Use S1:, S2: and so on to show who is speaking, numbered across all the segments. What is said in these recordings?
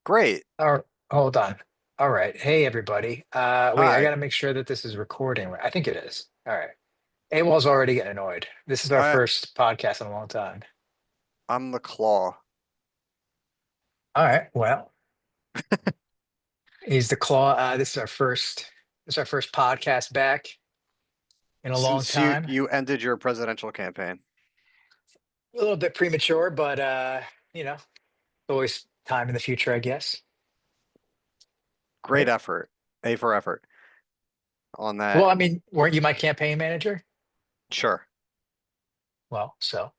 S1: Great.
S2: Oh, hold on. All right. Hey, everybody. Wait, I
S1: Hi.
S2: got to make sure that this is recording. I think it is. All right. AWOL's already getting annoyed. This is our
S1: I
S2: first podcast in a long time.
S1: I'm the claw.
S2: All right. Well, he's the claw. This is our first podcast back in a long
S1: Since you
S2: time.
S1: you ended your presidential campaign.
S2: A little bit premature, but always time in the future, I guess.
S1: Great
S2: Right.
S1: effort. A for effort on that.
S2: Well, I mean, weren't you my campaign manager?
S1: Sure.
S2: Well, so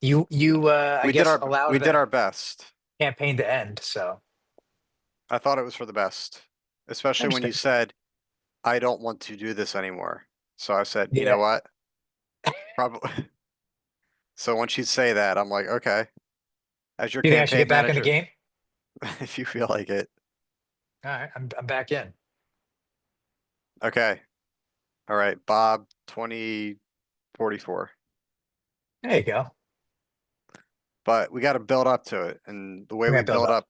S2: you I
S1: We did
S2: guess
S1: our
S2: allowed
S1: we did
S2: the
S1: our best.
S2: campaign to end. So
S1: I thought it was for the best,
S2: I
S1: especially when you
S2: understand.
S1: said I don't want to do this anymore. So I said, you know
S2: Yeah.
S1: what? Probably. So once you say that, I'm like, okay, as your
S2: Do you think I should
S1: campaign
S2: get back in the
S1: manager,
S2: game?
S1: if you feel like it.
S2: All right, I'm back in.
S1: Okay. All right, Bob 2044.
S2: There you go.
S1: But we got to build up to it. And
S2: We're gonna build up.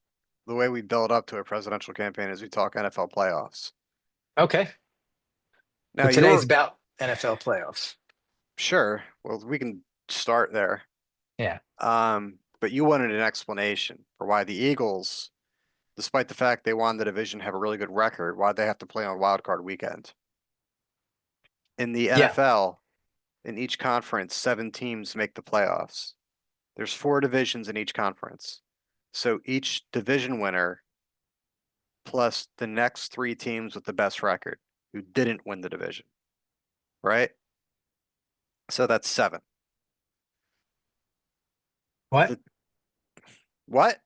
S1: the way we build up to a presidential campaign is we talk NFL playoffs.
S2: Okay.
S1: Now
S2: So today's
S1: you're
S2: about NFL playoffs.
S1: sure, well, we can start there.
S2: Yeah.
S1: But you wanted an explanation for why the Eagles, despite the fact they won the division, have a really good record, why they have to play on wild card weekend. In the
S2: Yeah.
S1: NFL, in each conference, 7 teams make the playoffs. There's 4 divisions in each conference. So each division winner plus the next 3 teams with the best record who didn't win the division, right? So that's 7.
S2: What?
S1: The what?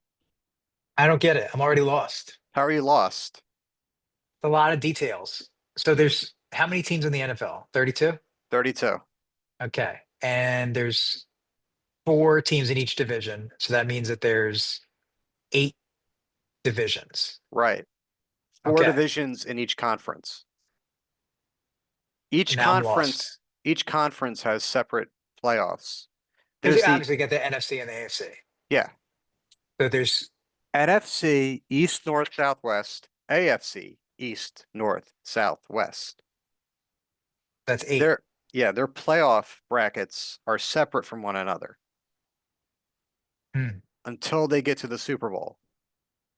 S2: I don't get it. I'm already lost.
S1: How are you lost?
S2: It's a lot of details. So there's how many teams in the NFL? 32?
S1: 32.
S2: Okay. And there's four teams in each division. So that means that there's eight divisions.
S1: Right. Four
S2: Okay.
S1: divisions in each conference. Each
S2: Now I'm lost.
S1: conference, each conference has separate playoffs.
S2: Because you
S1: There's the
S2: obviously get the NFC and the AFC.
S1: yeah,
S2: So there's
S1: NFC East, North, Southwest, AFC East, North, Southwest.
S2: that's eight.
S1: Their yeah, their playoff brackets are separate from one another
S2: Hmm.
S1: until they get to the Super Bowl.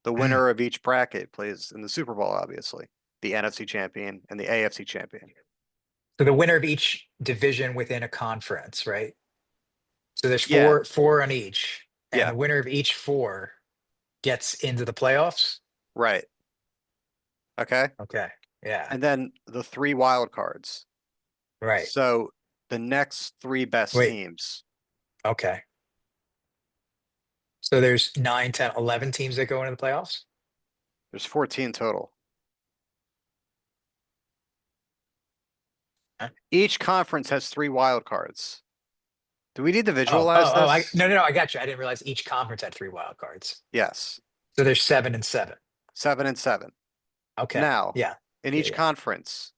S1: The
S2: Hmm.
S1: winner of each bracket plays in the Super Bowl, obviously. The NFC champion and the AFC champion.
S2: So the winner of each division within a conference, right? So there's
S1: Yeah,
S2: four on each, and
S1: yeah,
S2: the winner of each four gets into the playoffs.
S1: right. Okay.
S2: Okay. Yeah.
S1: And then the 3 wild cards.
S2: Right.
S1: So the next 3 best
S2: Wait.
S1: teams.
S2: Okay. So there's 9, 10, 11 teams that go into the playoffs.
S1: There's 14 total.
S2: Huh?
S1: Each conference has 3 wildcards. Do we need to
S2: Oh,
S1: visualize
S2: oh, oh, I
S1: this?
S2: no, no, no, I got you. I didn't realize each conference had three wild cards.
S1: Yes.
S2: So there's 7 and 7.
S1: 7 and 7.
S2: Okay.
S1: Now,
S2: Yeah.
S1: in
S2: Yeah,
S1: each
S2: yeah.
S1: conference,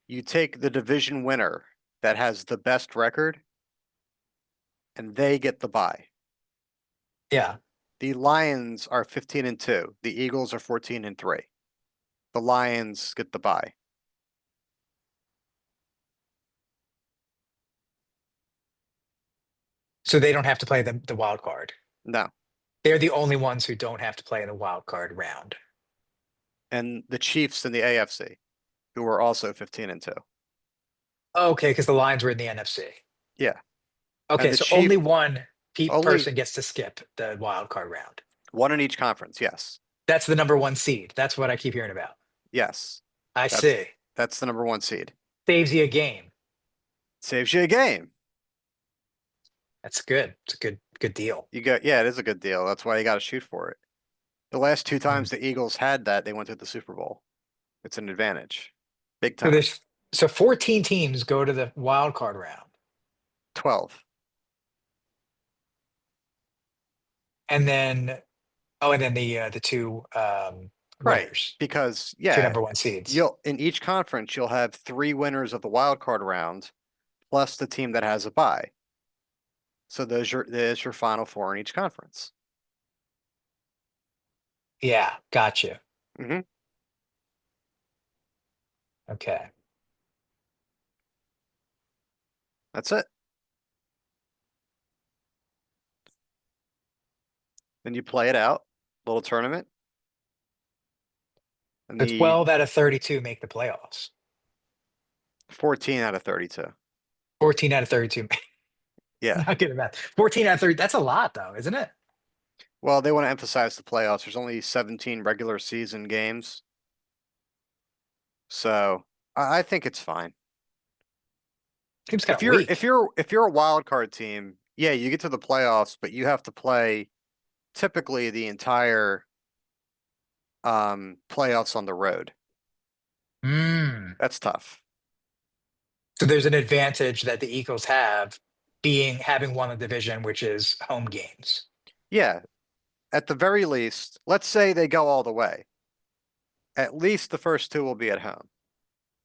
S1: you take the division winner that has the best record and they get the bye.
S2: Yeah.
S1: The Lions are 15-2. The Eagles are 14-3. The Lions get the bye.
S2: So they don't have to play the wild card.
S1: No.
S2: They're the only ones who don't have to play in the wild card round.
S1: And the Chiefs in the AFC, who are also 15-2.
S2: Okay, because the Lions were in the NFC.
S1: Yeah. And
S2: Okay,
S1: the
S2: so only
S1: Chief
S2: one
S1: only
S2: person gets to skip the wild card round.
S1: one in each conference. Yes.
S2: That's the number one seed. That's what I keep hearing about.
S1: Yes.
S2: I
S1: That's
S2: see.
S1: that's the number 1 seed.
S2: Saves you a game.
S1: Saves you a game.
S2: That's good. It's a good deal.
S1: Yeah, it is a good deal. That's why you got to shoot for it. The last 2
S2: Mm.
S1: times the Eagles had that, they went to the Super Bowl. It's an advantage. Big
S2: So
S1: time.
S2: there's so 14 teams go to the wild card round,
S1: 12.
S2: and then the two
S1: Right.
S2: winners,
S1: Because
S2: two
S1: yeah,
S2: number one seeds.
S1: you'll in each conference you'll have 3 winners of the wild card round plus the team that has a bye. So there's your final 4 in each conference.
S2: Yeah, got you.
S1: Hmm.
S2: Okay.
S1: That's it. Then you play it out, little tournament, and
S2: So
S1: the
S2: 12 out of 32 make the playoffs.
S1: 14 out of 32.
S2: 14 out of 32.
S1: Yeah.
S2: Not good at math. 14 out of 30. That's a lot though, isn't it?
S1: Well, they want to emphasize the playoffs. There's only 17 regular season games, so I think it's fine.
S2: Seems kind
S1: If
S2: of
S1: you're if
S2: weak.
S1: you're if you're a wild card team, yeah, you get to the playoffs, but you have to play typically the entire playoffs on the road.
S2: Mm.
S1: That's tough.
S2: So there's an advantage that the Eagles have being having won the division, which is home games.
S1: Yeah, at the very least, let's say they go all the way. At least the first two will be at home.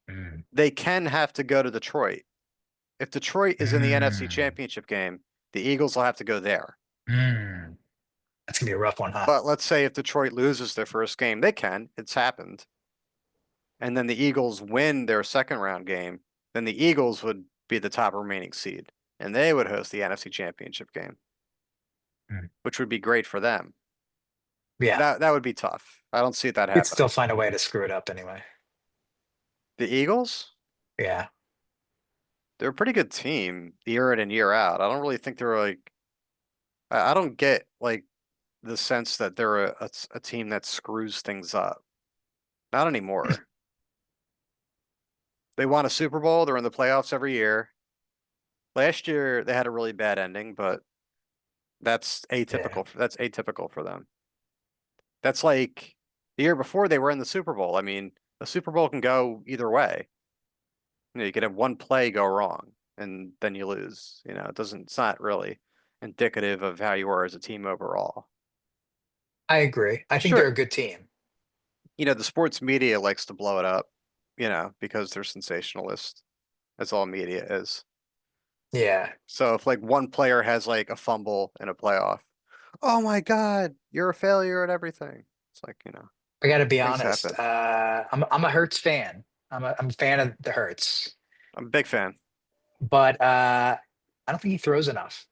S2: Mm.
S1: They can have to go to Detroit. If Detroit is in the NFC
S2: Mm.
S1: Championship game, the Eagles will have to go there.
S2: Mm. That's gonna be a rough one, huh?
S1: But let's say if Detroit loses their first game, they can. It's happened. And then the Eagles win their second round game, then the Eagles would be the top remaining seed, and they would host the NFC Championship game,
S2: Mm.
S1: which would be great for them.
S2: Yeah,
S1: That would be tough. I don't see that
S2: you'd still
S1: happening.
S2: find a way to screw it up anyway.
S1: The Eagles,
S2: Yeah.
S1: they're a pretty good team year in and year out. I don't really think they're like I don't get like the sense that they're a team that screws things up. Not anymore. They won a Super Bowl. They're in the playoffs every year. Last year they had a really bad ending, but
S2: Yeah.
S1: That's atypical for them. That's like the year before they were in the Super Bowl. I mean, the Super Bowl can go either way. You could have one play go wrong and then you lose. It's not really indicative of how you are as a team overall.
S2: I agree. I think they're
S1: Sure,
S2: a good team.
S1: the sports media likes to blow it up, because they're sensationalist. That's all media is.
S2: Yeah.
S1: So if like one player has like a fumble in a playoff, oh my God, you're a failure at everything. It's like,
S2: I gotta be
S1: things
S2: honest.
S1: happen.
S2: I'm a Hertz fan. I'm a fan of the Hertz,
S1: I'm a big fan.
S2: but I don't think he throws enough.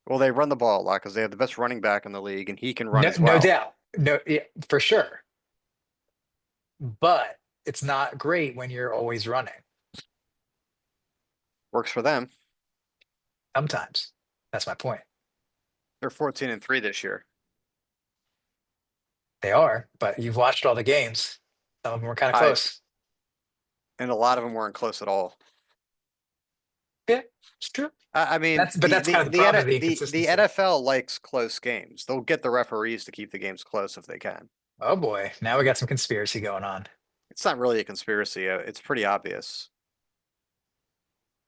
S1: Well, they run the ball a lot because they have the best running back in the league and he can run
S2: No,
S1: as
S2: no
S1: well.
S2: doubt. No, yeah, for sure. But it's not great when you're always running.
S1: Works for them.
S2: Sometimes. That's my point.
S1: They're 14-3 this year.
S2: They are, but you've watched all the games. Some of them were kind of
S1: I
S2: close.
S1: And a lot of them weren't close at all.
S2: Yeah, it's true.
S1: I mean,
S2: But that's kind of the problem of the
S1: the
S2: inconsistency.
S1: NFL likes close games. They'll get the referees to keep the games close if they can.
S2: Oh boy, now we got some conspiracy going on.
S1: It's not really a conspiracy. It's pretty obvious.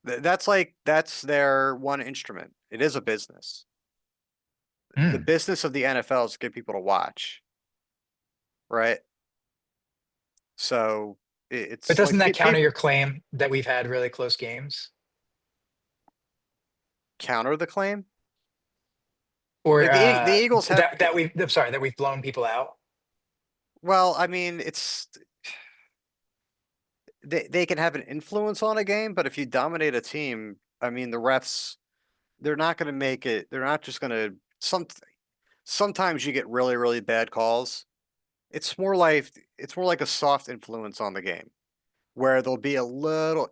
S1: That's their one instrument. It is a business. The
S2: Hmm.
S1: business of the NFL is to get people to watch, right? So
S2: But
S1: it's
S2: doesn't
S1: like
S2: that counter
S1: people
S2: your claim that we've had really close games?
S1: counter the claim.
S2: Or
S1: Like the Eagles have,
S2: that we've I'm sorry, that we've blown people out?
S1: well, I mean, they can have an influence on a game, but if you dominate a team, I mean, the refs, they're not going to make it. They're not just going to sometimes you get really, really bad calls. It's more like a soft influence on the game where there'll be a little,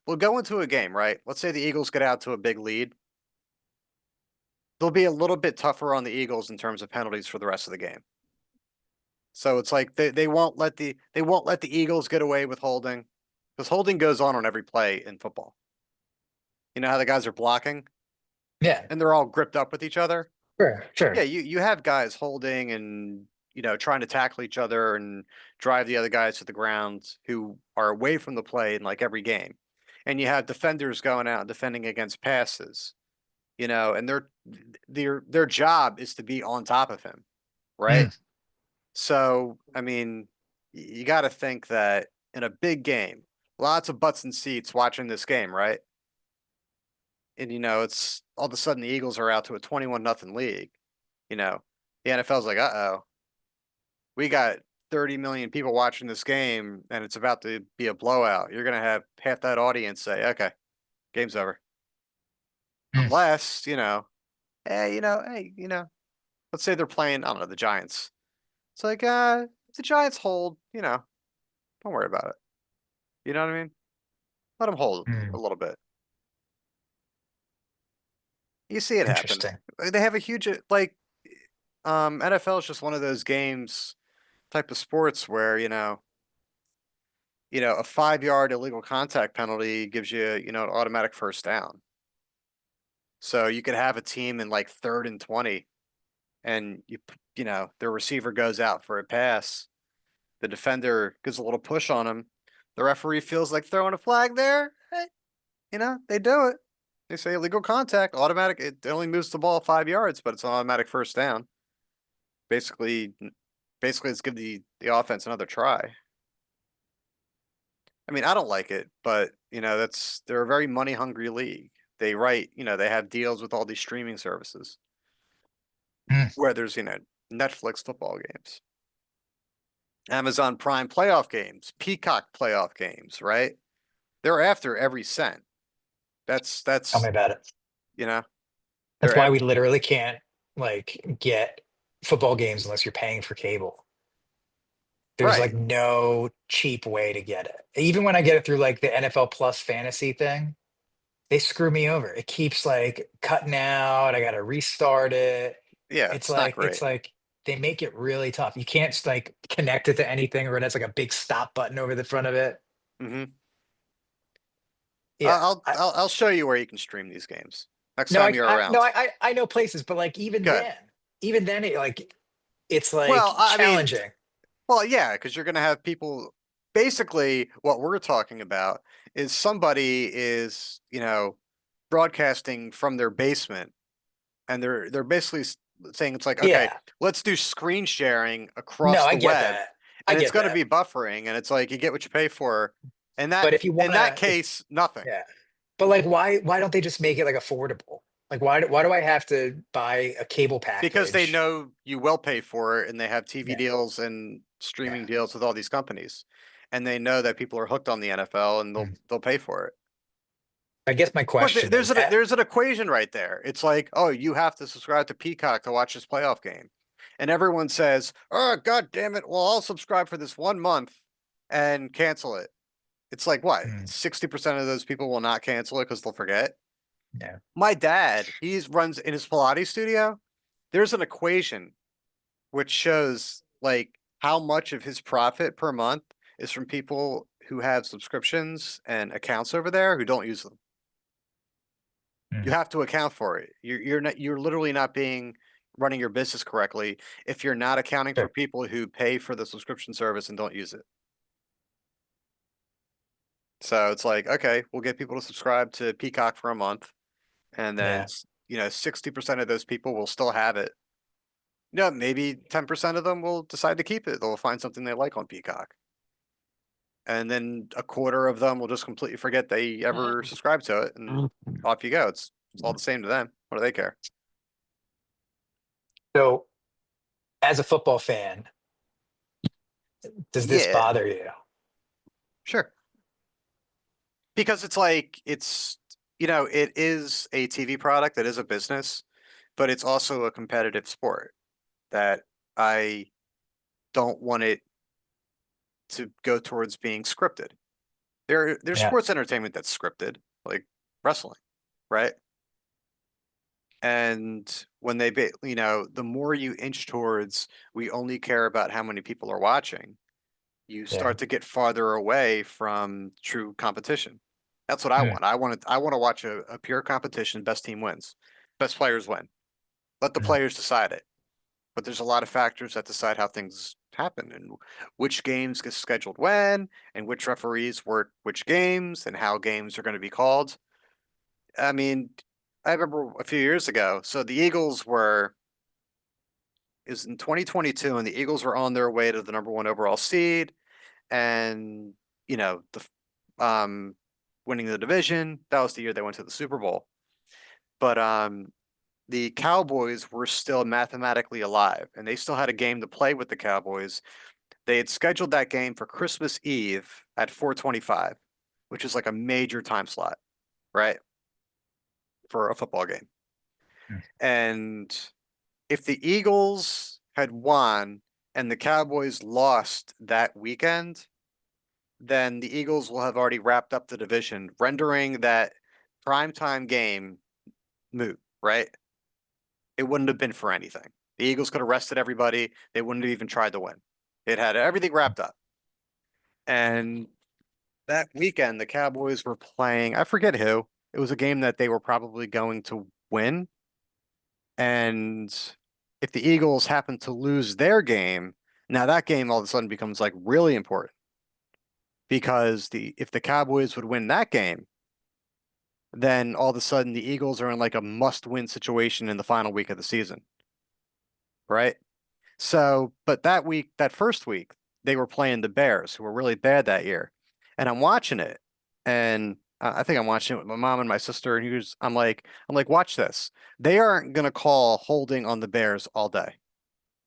S1: we'll go into a game, right? Let's say the Eagles get out to a big lead. They'll be a little bit tougher on the Eagles in terms of penalties for the rest of the game. So it's like they won't let the Eagles get away with holding because holding goes on every play in football. You know how the guys are blocking
S2: Yeah,
S1: and they're all gripped up with each other?
S2: sure,
S1: Yeah,
S2: sure.
S1: you have guys holding and trying to tackle each other and drive the other guys to the ground who are away from the play in like every game. And you have defenders going out and defending against passes, and their job is to be on top of him, right?
S2: Mm.
S1: So, I mean, you got to think that in a big game, lots of butts and seats watching this game, right? And it's all of a sudden the Eagles are out to a 21-0 league. You know, the NFL's like, uh-oh. we got 30 million people watching this game and it's about to be a blowout, you're gonna have half that audience say, okay, game's over.
S2: Mm,
S1: Unless, let's say they're playing, I don't know, the Giants. It's like, if the Giants hold, don't worry about it. You know what I mean? Let them hold a
S2: mm,
S1: little bit. You see it happen.
S2: interesting.
S1: They have a huge, NFL is just one of those games type of sports where, a 5 yard illegal contact penalty gives you, an automatic first down. So you could have a team in like 3rd and 20 and their receiver goes out for a pass. The defender gives a little push on him. The referee feels like throwing a flag there. Hey, they do it. They say illegal contact, automatic. It only moves the ball 5 yards, but it's an automatic first down. Basically, let's give the offense another try. I mean, I don't like it, but they're a very money hungry league. They have deals with all these streaming services
S2: Mm,
S1: where there's, Netflix football games, Amazon Prime playoff games, Peacock playoff games, right? They're after every cent. That's
S2: tell me
S1: that's
S2: about it.
S1: you know,
S2: That's
S1: they're
S2: why
S1: at
S2: we literally can't like get football games unless you're paying for cable. There's like
S1: right.
S2: no cheap way to get it. Even when I get it through like the NFL Plus fantasy thing, they screw me over. It keeps like cutting out. I gotta restart it.
S1: Yeah,
S2: It's
S1: it's not
S2: like
S1: great.
S2: they make it really tough. You can't like connect it to anything or it has like a big stop button over the front of it.
S1: Hmm.
S2: Yeah.
S1: I'll show you where you can stream these games next
S2: No,
S1: time you're
S2: no,
S1: around.
S2: I know places, but like
S1: Good.
S2: even then it's
S1: Well,
S2: like
S1: I mean,
S2: challenging.
S1: well, yeah, because you're gonna have people. Basically, what we're talking about is somebody is, broadcasting from their basement, and they're basically saying it's like, okay,
S2: Yeah.
S1: let's do screen sharing
S2: No,
S1: across
S2: I
S1: the
S2: get
S1: web,
S2: that. I
S1: and it's
S2: get
S1: going to
S2: that.
S1: be buffering, and it's like you get what you pay for. And that
S2: But if you
S1: in that
S2: wanna if
S1: case, nothing.
S2: yeah. But like why don't they just make it like affordable? Like why do I have to buy a cable
S1: Because they
S2: package?
S1: know you will pay for it and they have TV
S2: Yeah.
S1: deals and
S2: Yeah.
S1: streaming deals with all these companies. And they know that people are hooked on the NFL and they'll
S2: Mm.
S1: they'll pay for it.
S2: I guess my
S1: Look,
S2: question
S1: there's
S2: is
S1: an there's an equation right there. It's like, oh, you have to subscribe to Peacock to watch this playoff game. And everyone says, "Oh, god damn it. Well, I'll subscribe for this 1 month and cancel it." It's like what?
S2: mm,
S1: 60% of those people will not cancel it because they'll forget.
S2: yeah.
S1: My dad, he runs in his Pilates studio. There's an equation which shows like how much of his profit per month is from people who have subscriptions and accounts over there who don't use them. You
S2: Mm,
S1: have to account for it. You're literally not being running your business correctly if you're not accounting for
S2: sure.
S1: people who pay for the subscription service and don't use it. So it's like, okay, we'll get people to subscribe to Peacock for a month, and then
S2: Yeah.
S1: 60% of those people will still have it. Maybe 10% of them will decide to keep it. They'll find something they like on Peacock. And then a quarter of them will just completely forget they ever subscribed to it, and off you go. It's all the same to them. What do they care?
S2: So as a football fan, does this
S1: Yeah,
S2: bother you?
S1: sure. Because it's like it is a TV product, it is a business, but it's also a competitive sport that I don't want it to go towards being scripted. There's
S2: Yeah.
S1: sports entertainment that's scripted, like wrestling, right? And when the more you inch towards we only care about how many people are watching, you
S2: Yeah.
S1: start to get farther away from true competition. That's what I
S2: Mm,
S1: want. I want to watch a pure competition, best team wins. Best players win. Let the
S2: mm,
S1: players decide it. But there's a lot of factors that decide how things happen and which games get scheduled when and which referees work which games and how games are going to be called. I mean, I remember a few years ago. So the Eagles were it was in 2022 and the Eagles were on their way to the number one overall seed and the winning the division. That was the year they went to the Super Bowl. But the Cowboys were still mathematically alive and they still had a game to play with the Cowboys. They had scheduled that game for Christmas Eve at 4:25, which is like a major time slot, right? For a football game.
S2: Mm.
S1: And if the Eagles had won and the Cowboys lost that weekend, then the Eagles will have already wrapped up the division, rendering that primetime game moot, right? It wouldn't have been for anything. The Eagles could have rested everybody. They wouldn't have even tried to win. It had everything wrapped up. And that weekend, the Cowboys were playing, I forget who. It was a game that they were probably going to win. And if the Eagles happen to lose their game, now that game all of a sudden becomes like really important because the if the Cowboys would win that game, then all of a sudden the Eagles are in like a must-win situation in the final week of the season, right? So, but that week, that first week, they were playing the Bears, who were really bad that year. And I'm watching it, and I think I'm watching it with my mom and my sister, and I'm like, watch this. They aren't gonna call holding on the Bears all day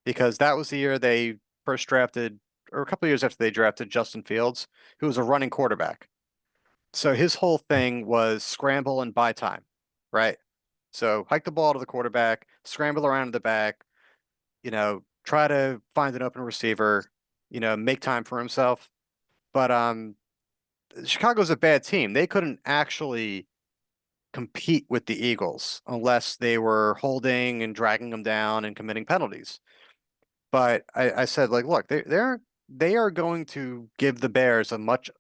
S1: because that was the year they first drafted, or a couple of years after they drafted Justin Fields, who was a running quarterback. So his whole thing was scramble and buy time, right? So hike the ball to the quarterback, scramble around in the back, try to find an open receiver, make time for himself. But Chicago's a bad team. They couldn't actually compete with the Eagles unless they were holding and dragging them down and committing penalties. But I said, like, look, they are going to give the Bears as much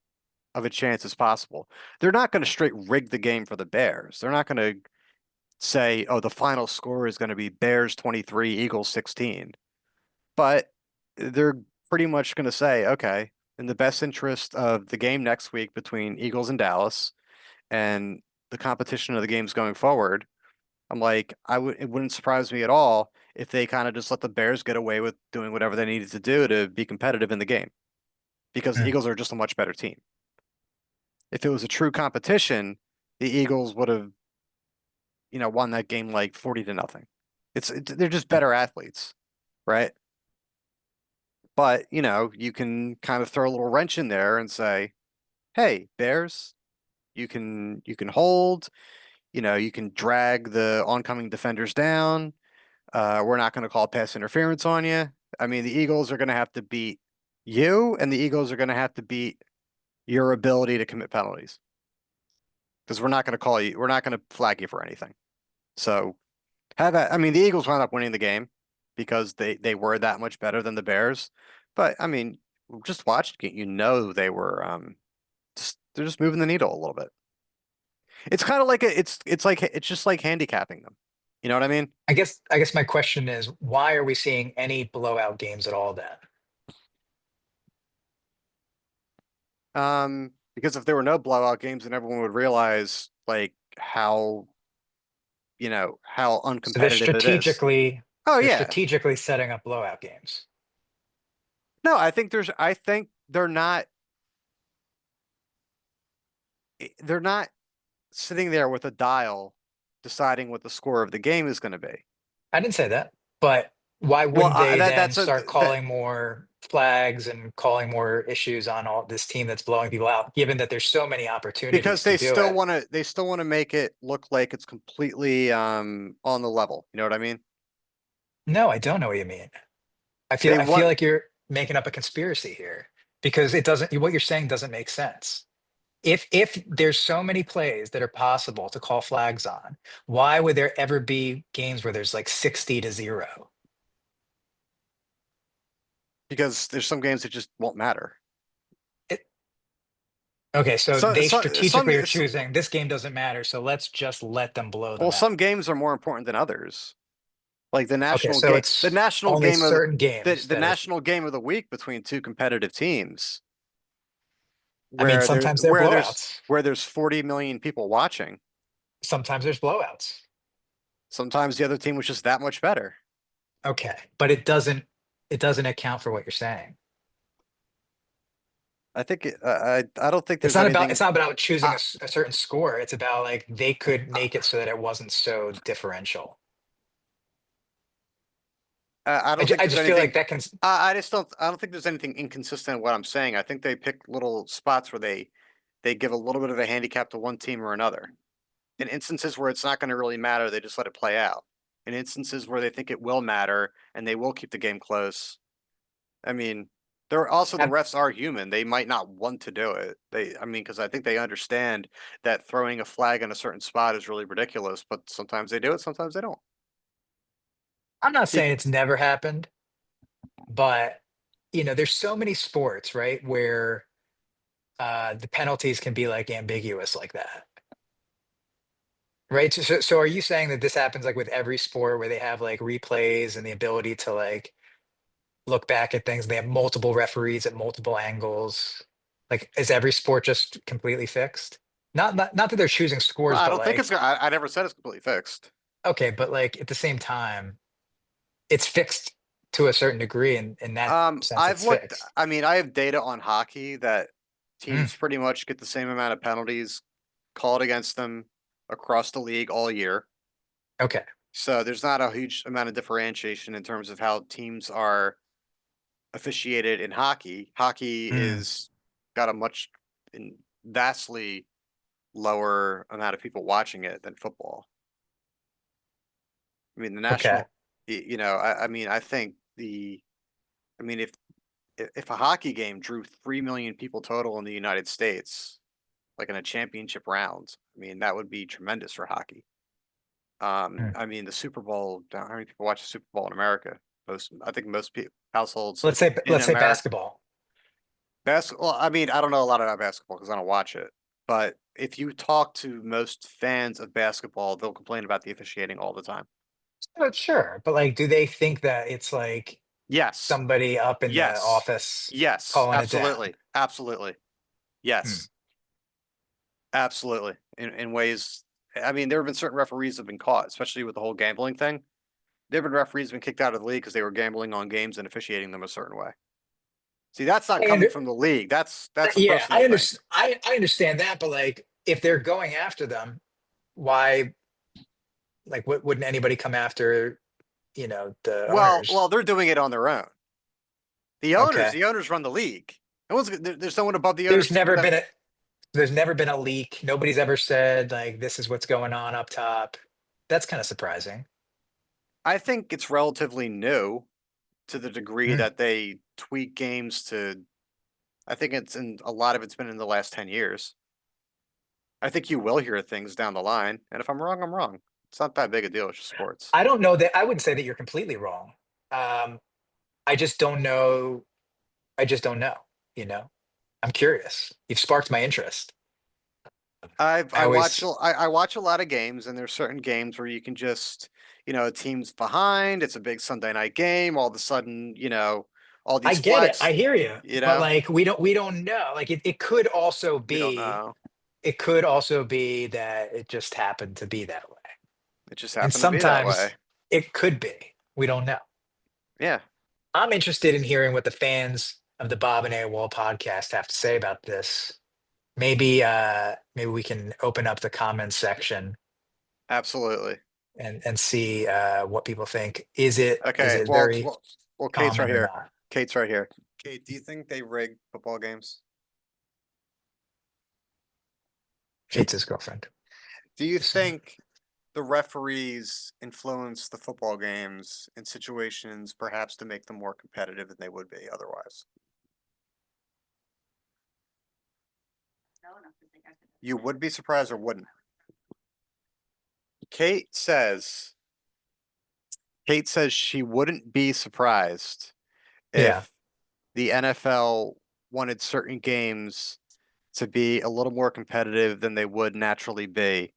S1: of a chance as possible. They're not going to straight rig the game for the Bears. They're not going to say, oh, the final score is going to be Bears 23, Eagles 16. But they're pretty much going to say, okay, in the best interest of the game next week between Eagles and Dallas and the competition of the games going forward, I'm like, it wouldn't surprise me at all if they kind of just let the Bears get away with doing whatever they needed to do to be competitive in the game because the
S2: Mm.
S1: Eagles are just a much better team. If it was a true competition, the Eagles would have, won that game like 40-0. They're just better athletes, right? But, you can kind of throw a little wrench in there and say, "Hey, Bears, you can hold, you can drag the oncoming defenders down. We're not going to call pass interference on you." I mean, the Eagles are going to have to beat you, and the Eagles are going to have to beat your ability to commit penalties because we're not going to flag you for anything. So I mean, the Eagles wound up winning the game because they were that much better than the Bears. But I mean, just watched it, they were they're just moving the needle a little bit. It's kind of like it's just like handicapping them. You know what I mean?
S2: I guess my question is, why are we seeing any blowout games at all then?
S1: Because if there were no blowout games, then everyone would realize like how
S2: So they're
S1: uncompetitive it is.
S2: strategically
S1: Oh
S2: they're
S1: yeah.
S2: strategically setting up blowout games.
S1: No, I think they're not sitting there with a dial deciding what the score of the game is going to be.
S2: I didn't say that, but why
S1: Well,
S2: wouldn't they
S1: that
S2: then
S1: that's a
S2: start
S1: that
S2: calling more flags and calling more issues on all this team that's blowing people out, given that there's so many
S1: because
S2: opportunities to do it?
S1: they still want to make it look like it's completely on the level. You know what I mean?
S2: No, I don't know what you mean. I feel
S1: They
S2: I feel
S1: want
S2: like you're making up a conspiracy here because it doesn't what you're saying doesn't make sense. If there's so many plays that are possible to call flags on, why would there ever be games where there's like 60-0?
S1: because there's some games that just won't matter.
S2: It, okay, so
S1: So
S2: they
S1: some
S2: strategically are choosing this game doesn't matter, so let's just let them blow
S1: well,
S2: them
S1: some
S2: out.
S1: games are more important than others. Like
S2: Okay, so it's only certain games
S1: the
S2: that is.
S1: national game of the week between two competitive teams
S2: I mean,
S1: where there
S2: sometimes they're
S1: where there's
S2: blowouts.
S1: where there's 40 million people watching.
S2: Sometimes there's blowouts.
S1: Sometimes the other team was just that much better.
S2: Okay, but it doesn't account for what you're saying.
S1: I don't think
S2: It's
S1: there's
S2: not about
S1: anything.
S2: it's not about choosing
S1: I,
S2: a certain score. It's about like they could make it so that it wasn't so differential.
S1: I don't think
S2: I
S1: there's
S2: just feel like
S1: anything.
S2: that can.
S1: I just don't. I don't think there's anything inconsistent in what I'm saying. I think they pick little spots where they give a little bit of a handicap to one team or another. In instances where it's not going to really matter, they just let it play out. In instances where they think it will matter and they will keep the game close. I mean, they're also the refs are human. They might not want to do it. I mean, because I think they understand that throwing a flag in a certain spot is really ridiculous, but sometimes they do it, sometimes they don't.
S2: I'm not saying
S1: People,
S2: it's never happened, but there's so many sports, right, where the penalties can be like ambiguous like that. Right. So are you saying that this happens like with every sport where they have like replays and the ability to like look back at things? They have multiple referees at multiple angles. Like, is every sport just completely fixed? Not that they're choosing
S1: well,
S2: scores,
S1: I
S2: but
S1: don't think
S2: like,
S1: it's. I never said it's completely fixed.
S2: okay, but like at the same time, it's fixed to a certain degree, and in that sense,
S1: I've
S2: it's
S1: looked.
S2: fixed.
S1: I mean, I have data on hockey that
S2: Mm,
S1: teams pretty much get the same amount of penalties called against them across the league all year.
S2: okay.
S1: So there's not a huge amount of differentiation in terms of how teams are officiated in hockey. Hockey
S2: Mm,
S1: is got a much vastly lower amount of people watching it than football. I mean, the
S2: okay.
S1: national, I mean, I think I mean, if a hockey game drew 3 million people total in the United States, like in a championship round, I mean, that would be tremendous for hockey.
S2: Mm.
S1: I mean, the Super Bowl, how many people watch the Super Bowl in America? I think most people, households in
S2: Let's say
S1: America.
S2: basketball.
S1: Basketball, I mean, I don't know a lot about basketball because I don't watch it. But if you talk to most fans of basketball, they'll complain about the officiating all the time.
S2: Sure, but like, do they think that it's like
S1: Yes.
S2: somebody up in the
S1: Yes.
S2: office
S1: Yes.
S2: calling it down?
S1: Absolutely. Absolutely.
S2: Hmm.
S1: Yes. Absolutely. In ways, I mean, there have been certain referees that have been caught, especially with the whole gambling thing. There have been referees been kicked out of the league because they were gambling on games and officiating them a certain way. See, that's not
S2: I
S1: coming
S2: under,
S1: from the league. That's a
S2: yeah,
S1: personal thing.
S2: I understand that, but like, if they're going after them, why? Like, wouldn't anybody come after, the
S1: Well,
S2: owners?
S1: they're doing it on their own.
S2: Okay.
S1: The owners run the league. There's no one above the owners
S2: There's
S1: to keep
S2: never
S1: them.
S2: been a there's never been a leak. Nobody's ever said like this is what's going on up top. That's kind of surprising.
S1: I think it's relatively new to the degree
S2: Hmm.
S1: that they tweak games to. I think it's in a lot of it's been in the last 10 years. I think you will hear things down the line, and if I'm wrong, I'm wrong. It's not that big a deal. It's just sports.
S2: I don't know that I wouldn't say that you're completely wrong. Um, I just don't know. I just don't know, you know. I'm curious. You've sparked my interest. I always
S1: I watch a lot of games, and there's certain games where you can just a team's behind. It's a big Sunday night game. All of a sudden, all
S2: I
S1: these
S2: get it.
S1: flags.
S2: I hear you.
S1: You
S2: But
S1: know,
S2: like we don't know. Like
S1: we don't know.
S2: it could also be that it just happened to be that way.
S1: It just
S2: And
S1: happened to be that way.
S2: sometimes it could be. We don't know.
S1: Yeah,
S2: I'm interested in hearing what the fans of the Bob and A Wall podcast have to say about this. Maybe we can open up the comments section
S1: absolutely.
S2: and see what people think. Is
S1: Okay.
S2: it very
S1: Well, Kate's right
S2: common or
S1: here.
S2: not?
S1: Kate's right here. Kate, do you think they rig football games?
S2: Kate's his girlfriend.
S1: Do you
S2: So
S1: think the referees influence the football games in situations perhaps to make them more competitive than they would be otherwise? You would be surprised or wouldn't? Kate says Kate says she wouldn't be surprised
S2: yeah,
S1: if the NFL wanted certain games to be a little more competitive than they would naturally be,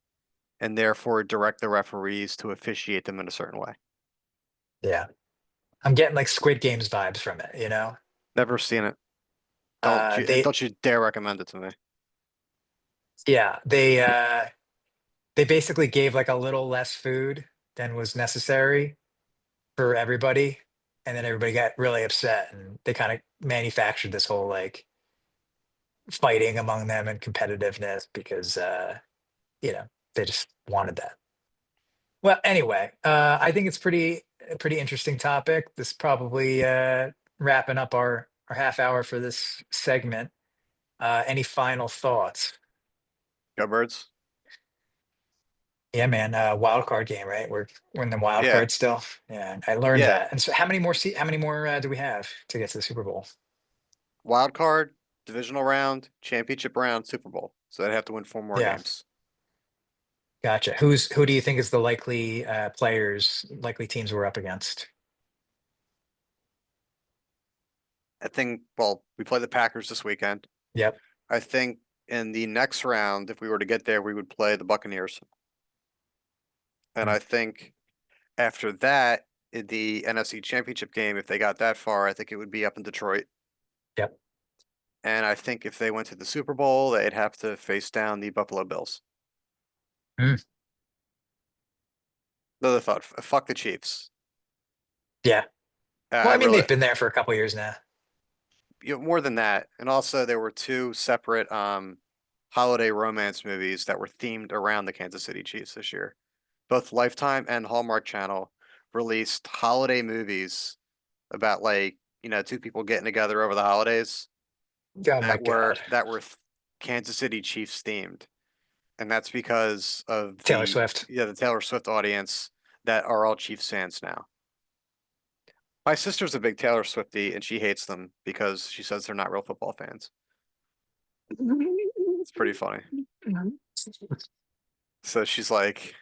S1: and therefore direct the referees to officiate them in a certain way.
S2: yeah. I'm getting like Squid Games vibes from it, you know?
S1: Never seen it.
S2: Uh they
S1: Don't you dare recommend it to me.
S2: yeah, they basically gave like a little less food than was necessary for everybody. And then everybody got really upset and they kind of manufactured this whole like fighting among them and competitiveness because you know, they just wanted that. Well, anyway, I think it's pretty a pretty interesting topic. This probably wrapping up our half hour for this segment. Any final thoughts?
S1: Go Birds.
S2: Yeah, man. Wild card game, right? We're in the wild
S1: Yeah,
S2: card still. Yeah, I learned
S1: yeah.
S2: that. And so, how many more do we have to get to the Super Bowl?
S1: Wild card, divisional round, championship round, Super Bowl. So they'd have to win four more
S2: Yeah,
S1: games.
S2: gotcha. Who do you think is the likely players, likely teams we're up against?
S1: I think, well, we play the Packers this weekend.
S2: Yep.
S1: I think in the next round, if we were to get there, we would play the Buccaneers. And
S2: Mm,
S1: I think after that, in the NFC Championship game, if they got that far, I think it would be up in Detroit.
S2: yep.
S1: And I think if they went to the Super Bowl, they'd have to face down the Buffalo Bills.
S2: Mm,
S1: Another thought, fuck the Chiefs.
S2: yeah. Well,
S1: I
S2: I mean,
S1: really,
S2: they've been there for a couple years now.
S1: more than that. And also there were two separate holiday romance movies that were themed around the Kansas City Chiefs this year. Both Lifetime and Hallmark Channel released holiday movies about like, two people getting together over the holidays
S2: Oh my
S1: that
S2: God.
S1: were Kansas City Chiefs themed. And that's because of
S2: Taylor Swift.
S1: the Taylor Swift audience that are all Chiefs fans now. My sister's a big Taylor Swiftie and she hates them because she says they're not real football fans. It's pretty funny. So she's like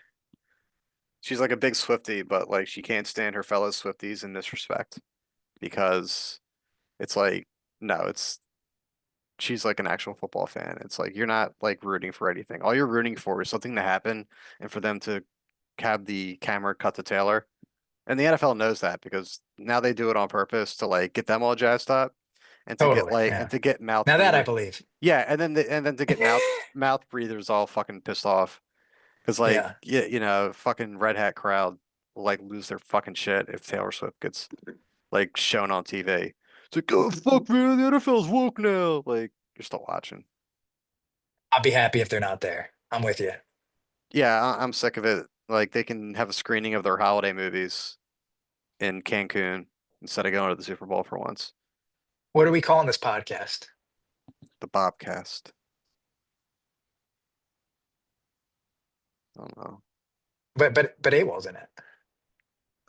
S1: a big Swiftie, but like she can't stand her fellow Swifties in this respect because it's like no, it's she's like an actual football fan. It's like you're not like rooting for anything. All you're rooting for is something to happen and for them to have the camera cut to Taylor. And the NFL knows that because now they do it on purpose to like get them all jazzed up and to get
S2: Totally.
S1: like and
S2: Yeah.
S1: to get mouth
S2: Now that I
S1: breather.
S2: believe.
S1: Yeah, and then to get mouth breathers all fucking pissed off because like
S2: Yeah.
S1: fucking red hat crowd will like lose their fucking shit if Taylor Swift gets like shown on TV. It's like, oh fuck man, the NFL's woke now. Like you're still watching.
S2: I'll be happy if they're not there. I'm with you.
S1: Yeah, I'm sick of it. Like they can have a screening of their holiday movies in Cancun instead of going to the Super Bowl for once.
S2: What are we calling this podcast?
S1: The Bobcast. I don't know.
S2: But AWOL's in it.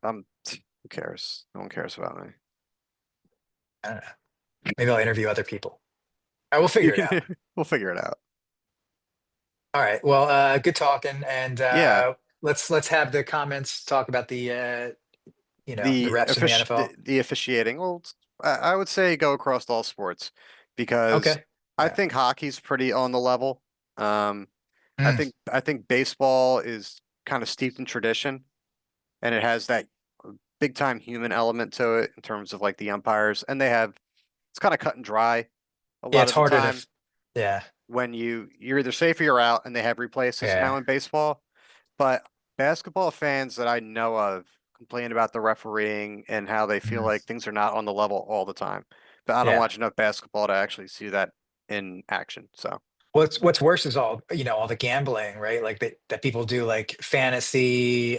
S1: Who cares? No one cares about me.
S2: I don't know. Maybe I'll interview other people. I will
S1: You
S2: figure it out.
S1: can, we'll figure it out.
S2: All right. Well, good talking, and
S1: Yeah,
S2: let's have the comments talk about the the refs in the NFL.
S1: the officiating. Well, I would say go across all sports because
S2: Okay.
S1: I
S2: Yeah.
S1: think hockey's pretty on the level. Um,
S2: Mm,
S1: I think baseball is kind of steeped in tradition and it has that big time human element to it in terms of like the umpires and they have it's kind of cut and dry a
S2: yeah.
S1: lot
S2: It's
S1: of the
S2: harder to.
S1: time
S2: Yeah.
S1: when you're either safe or you're out and they have replay assist
S2: Yeah.
S1: now in baseball. But basketball fans that I know of complain about the refereeing and how they feel
S2: Mm,
S1: like things are not on the level all the time. But I don't
S2: yeah.
S1: watch enough basketball to actually see that in action. So
S2: What's worse is all the gambling, right? Like that people do like fantasy,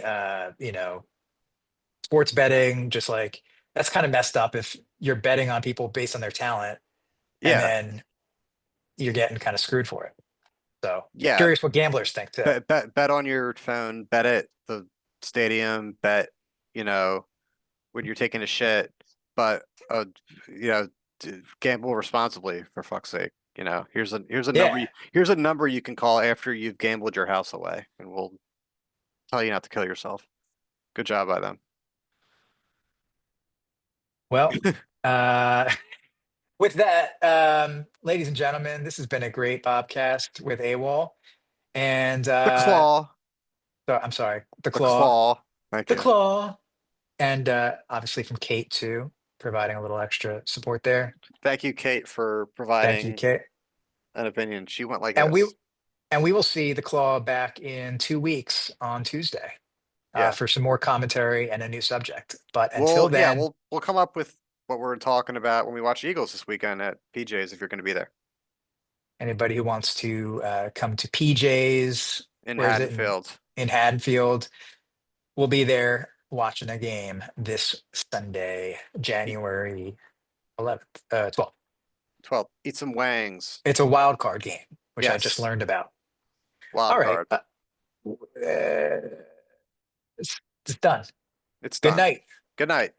S2: sports betting, just like that's kind of messed up if you're betting on people based on their talent and
S1: yeah,
S2: then you're getting kind of screwed for it. So
S1: yeah.
S2: curious what gamblers think too.
S1: Bet on your phone, bet at the stadium, bet, you know, when you're taking a shit, but you know, gamble responsibly for fuck's sake.
S2: Yeah.
S1: here's a number you can call after you've gambled your house away, and we'll tell you not to kill yourself. Good job by them.
S2: Well, uh, with that, ladies and gentlemen, this has been a great Bobcast with AWOL. And
S1: The claw,
S2: so I'm sorry, the
S1: the
S2: claw,
S1: claw. Thank
S2: the
S1: you.
S2: claw. And obviously from Kate too, providing a little extra support there.
S1: Thank you, Kate, for
S2: Thank you,
S1: providing
S2: Kate.
S1: an opinion. She went like
S2: And we
S1: this.
S2: and we will see the claw back in 2 weeks on Tuesday
S1: Yeah.
S2: for some more commentary and a new subject. But until
S1: Yeah,
S2: then,
S1: we'll come up with what we're talking about when we watch Eagles this weekend at PJ's if you're going to be there
S2: anybody who wants to come to PJ's,
S1: in
S2: where is it? In,
S1: Haddonfield.
S2: in Haddonfield, we'll be there. watching a game this Sunday, January 11th, 12th.
S1: 12. Eat some wangs.
S2: It's a wild card game, which I just
S1: Yes.
S2: learned about.
S1: Wild
S2: All right.
S1: card.
S2: It's done.
S1: It's
S2: Good
S1: done.
S2: night.
S1: Good night.